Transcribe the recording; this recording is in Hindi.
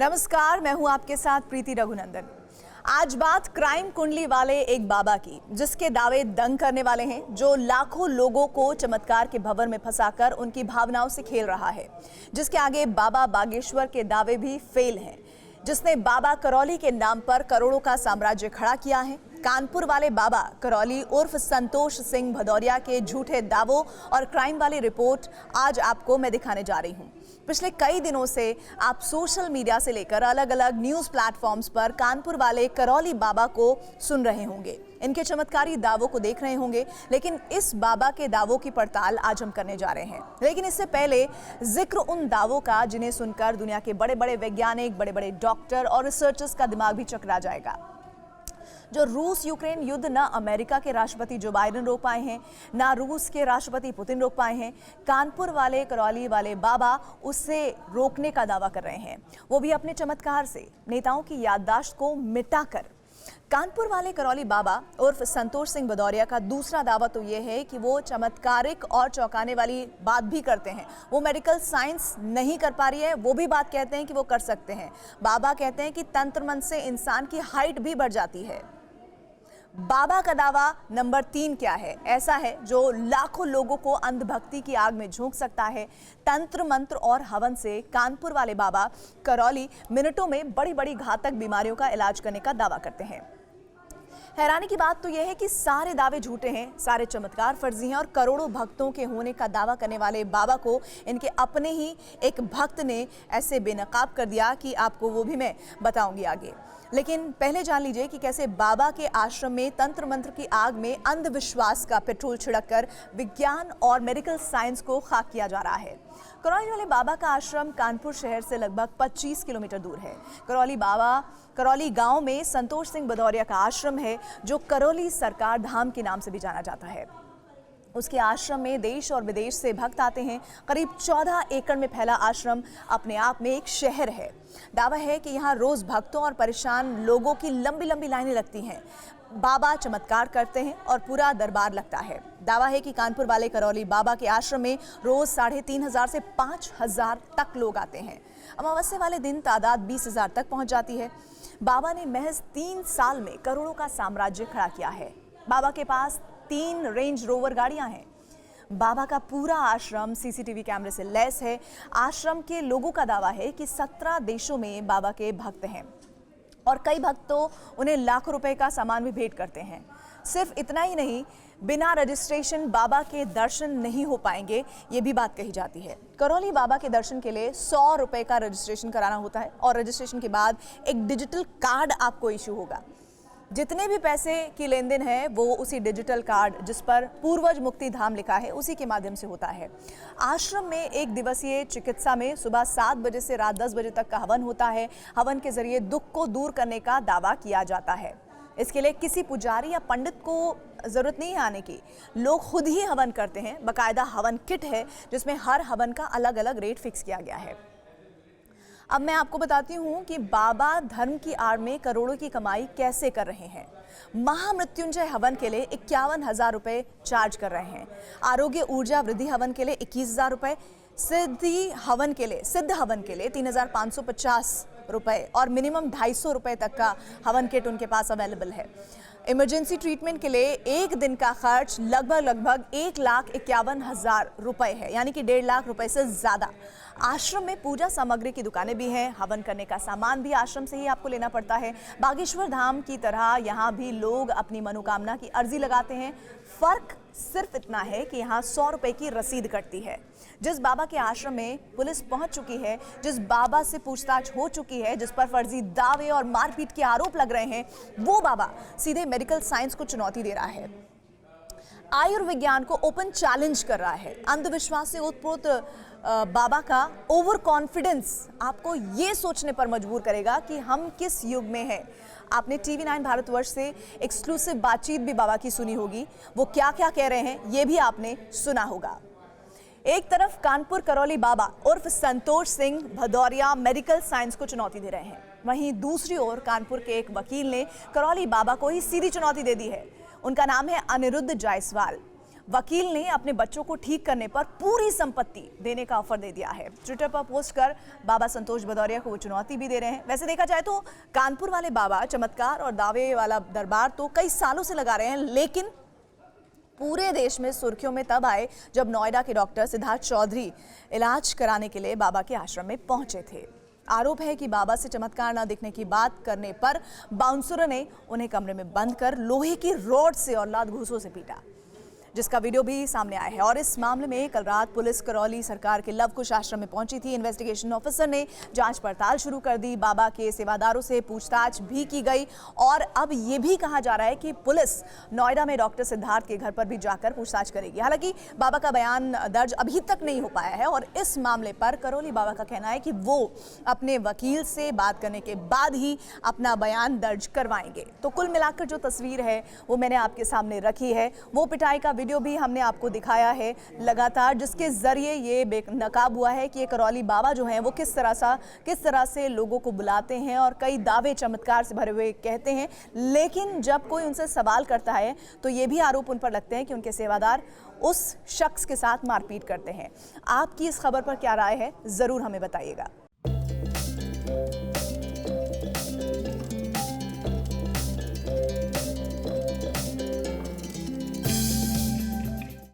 नमस्कार, मैं हूं आपके साथ प्रीति रघुनंदन। आज बात क्राइम कुंडली वाले एक बाबा की, जिसके दावे दंग करने वाले हैं, जो लाखों लोगों को चमत्कार के भंवर में फंसाकर उनकी भावनाओं से खेल रहा है, जिसके आगे बाबा बागेश्वर के दावे भी फेल हैं, जिसने बाबा करौली के नाम पर करोड़ों का साम्राज्य खड़ा किया है। कानपुर वाले बाबा करौली उर्फ संतोष सिंह भदौरिया के झूठे दावों और क्राइम वाली रिपोर्ट आज आपको मैं दिखाने जा रही हूं। पिछले कई दिनों से आप सोशल मीडिया से लेकर अलग अलग न्यूज़ प्लेटफॉर्म्स पर कानपुर वाले करौली बाबा को सुन रहे होंगे, इनके चमत्कारी दावों को देख रहे होंगे, लेकिन इस बाबा के दावों की पड़ताल आज हम करने जा रहे हैं। लेकिन इससे पहले जिक्र उन दावों का जिन्हें सुनकर दुनिया के बड़े बड़े वैज्ञानिक, बड़े बड़े डॉक्टर और रिसर्चर्स का दिमाग भी चकरा जाएगा। जो रूस यूक्रेन युद्ध ना अमेरिका के राष्ट्रपति जो बाइडेन रोक पाए हैं, ना रूस के राष्ट्रपति पुतिन रोक पाए हैं, कानपुर वाले करौली वाले बाबा उससे रोकने का दावा कर रहे हैं, वो भी अपने चमत्कार से नेताओं की याददाश्त को मिटाकर। कानपुर वाले करौली बाबा उर्फ संतोष सिंह भदौरिया का दूसरा दावा तो ये है कि वो चमत्कारिक और चौंकाने वाली बात भी करते हैं। वो मेडिकल साइंस नहीं कर पा रही है, वो भी बात कहते हैं कि वो कर सकते हैं। बाबा कहते हैं कि तंत्र मंत्र से इंसान की हाइट भी बढ़ जाती है। बाबा का दावा नंबर 3 क्या है? ऐसा है जो लाखों लोगों को अंधभक्ति की आग में झोंक सकता है। तंत्र मंत्र और हवन से कानपुर वाले बाबा करौली मिनटों में बड़ी बड़ी घातक बीमारियों का इलाज करने का दावा करते हैं। हैरानी की बात तो यह है कि सारे दावे झूठे हैं, सारे चमत्कार फर्जी हैं और करोड़ों भक्तों के होने का दावा करने वाले बाबा को इनके अपने ही एक भक्त ने ऐसे बेनकाब कर दिया कि आपको वो भी मैं बताऊंगी आगे। लेकिन पहले जान लीजिए कि कैसे बाबा के आश्रम में तंत्र मंत्र की आग में अंधविश्वास का पेट्रोल छिड़ककर विज्ञान और मेडिकल साइंस को खाक किया जा रहा है। करौली वाले बाबा का आश्रम कानपुर शहर से लगभग 25 किलोमीटर दूर है। करौली गांव में संतोष सिंह भदौरिया का आश्रम है, जो करौली सरकार धाम के नाम से भी जाना जाता है। उसके आश्रम में देश और विदेश से भक्त आते हैं। करीब 14 एकड़ में फैला आश्रम अपने आप में एक शहर है। दावा है कि यहाँ रोज भक्तों और परेशान लोगों की लंबी लंबी लाइनें लगती हैं। बाबा चमत्कार करते हैं और पूरा दरबार लगता है। दावा है कि कानपुर वाले करौली बाबा के आश्रम में रोज 3,500 से 5,000 तक लोग आते हैं। अमावस्या वाले दिन तादाद 20,000 तक पहुंच जाती है। बाबा ने महज 3 साल में करोड़ों का साम्राज्य खड़ा किया है। बाबा के पास 3 रेंज रोवर गाड़ियां हैं। बाबा का पूरा आश्रम सीसीटीवी कैमरे से लैस है। आश्रम के लोगों का दावा है कि 17 देशों में बाबा के भक्त हैं और कई भक्त तो उन्हें लाखों रुपए का सामान भी भेंट करते हैं। सिर्फ इतना ही नहीं, बिना रजिस्ट्रेशन बाबा के दर्शन नहीं हो पाएंगे, ये भी बात कही जाती है। करौली बाबा के दर्शन के लिए 100 रुपए का रजिस्ट्रेशन कराना होता है और रजिस्ट्रेशन के बाद एक डिजिटल कार्ड आपको इशू होगा। जितने भी पैसे की लेन देन है वो उसी डिजिटल कार्ड जिस पर पूर्वज मुक्ति धाम लिखा है उसी के माध्यम से होता है। आश्रम में एक दिवसीय चिकित्सा में सुबह 7 बजे से रात 10 बजे तक का हवन होता है। हवन के जरिए दुख को दूर करने का दावा किया जाता है। इसके लिए किसी पुजारी या पंडित को जरूरत नहीं है आने की, लोग खुद ही हवन करते हैं। बाकायदा हवन किट है जिसमें हर हवन का अलग अलग रेट फिक्स किया गया है। अब मैं आपको बताती हूँ कि बाबा धर्म की आड़ में करोड़ों की कमाई कैसे कर रहे हैं। महामृत्युंजय हवन के लिए 51,000 रुपए चार्ज कर रहे हैं। आरोग्य ऊर्जा वृद्धि हवन के लिए 21,000 रुपए, सिद्ध हवन के लिए 3,550 रुपए और मिनिमम 250 रुपए तक का हवन किट उनके पास अवेलेबल है। इमरजेंसी ट्रीटमेंट के लिए एक दिन का खर्च लगभग 1,51,000 रुपए है, यानी कि 1.5 लाख रुपए से ज्यादा। आश्रम में पूजा सामग्री की दुकानें भी हैं। हवन करने का सामान भी आश्रम से ही आपको लेना पड़ता है। बागेश्वर धाम की तरह यहाँ भी लोग अपनी मनोकामना की अर्जी लगाते हैं। फर्क सिर्फ इतना है कि यहाँ 100 रुपए की रसीद कटती है। जिस बाबा के आश्रम में पुलिस पहुंच चुकी है, जिस बाबा से पूछताछ हो चुकी है, जिस पर फर्जी दावे और मारपीट के आरोप लग रहे हैं, वो बाबा सीधे मेडिकल साइंस को चुनौती दे रहा है, आयुर्विज्ञान को ओपन चैलेंज कर रहा है। अंधविश्वास से ओतप्रोत बाबा का ओवर कॉन्फिडेंस आपको ये सोचने पर मजबूर करेगा कि हम किस युग में हैं। आपने TV9 भारतवर्ष से एक्सक्लूसिव बातचीत भी बाबा की सुनी होगी। वो क्या क्या कह रहे हैं ये भी आपने सुना होगा। एक तरफ कानपुर करौली बाबा उर्फ संतोष सिंह भदौरिया मेडिकल साइंस को चुनौती दे रहे हैं, वहीं दूसरी ओर कानपुर के एक वकील ने करौली बाबा को ही सीधी चुनौती दे दी है। उनका नाम है अनिरुद्ध जायसवाल। वकील ने अपने बच्चों को ठीक करने पर पूरी संपत्ति देने का ऑफर दे दिया है। ट्विटर पर पोस्ट कर बाबा संतोष भदौरिया को वो चुनौती भी दे रहे हैं। वैसे देखा जाए तो कानपुर वाले बाबा चमत्कार और दावे वाला दरबार तो कई सालों से लगा रहे हैं, लेकिन पूरे देश में सुर्खियों में तब आए जब नोएडा के डॉक्टर सिद्धार्थ चौधरी इलाज कराने के लिए बाबा के आश्रम में पहुंचे थे। आरोप है कि बाबा से चमत्कार न दिखने की बात करने पर बाउंसरों ने उन्हें कमरे में बंद कर लोहे की रॉड से और लात घूंसों से पीटा, जिसका वीडियो भी सामने आया है। और इस मामले में कल रात पुलिस करौली सरकार के लव कुश आश्रम में पहुंची थी। इन्वेस्टिगेशन ऑफिसर ने जांच पड़ताल शुरू कर दी। बाबा के सेवादारों से पूछताछ भी की गई और अब ये भी कहा जा रहा है कि पुलिस नोएडा में डॉक्टर सिद्धार्थ के घर पर भी जाकर पूछताछ करेगी। हालांकि बाबा का बयान दर्ज अभी तक नहीं हो पाया है और इस मामले पर करौली बाबा का कहना है कि वो अपने वकील से बात करने के बाद ही अपना बयान दर्ज करवाएंगे। तो कुल मिलाकर जो तस्वीर है वो मैंने आपके सामने रखी है। वो पिटाई का वीडियो भी हमने आपको दिखाया है लगातार, जिसके जरिए ये बेनकाब हुआ है कि ये करौली बाबा जो हैं वो किस तरह से लोगों को बुलाते हैं और कई दावे चमत्कार से भरे हुए कहते हैं, लेकिन जब कोई उनसे सवाल करता है तो ये भी आरोप उन पर लगते हैं कि उनके सेवादार उस शख्स के साथ मारपीट करते हैं। आपकी इस खबर पर क्या राय है, जरूर हमें बताइएगा।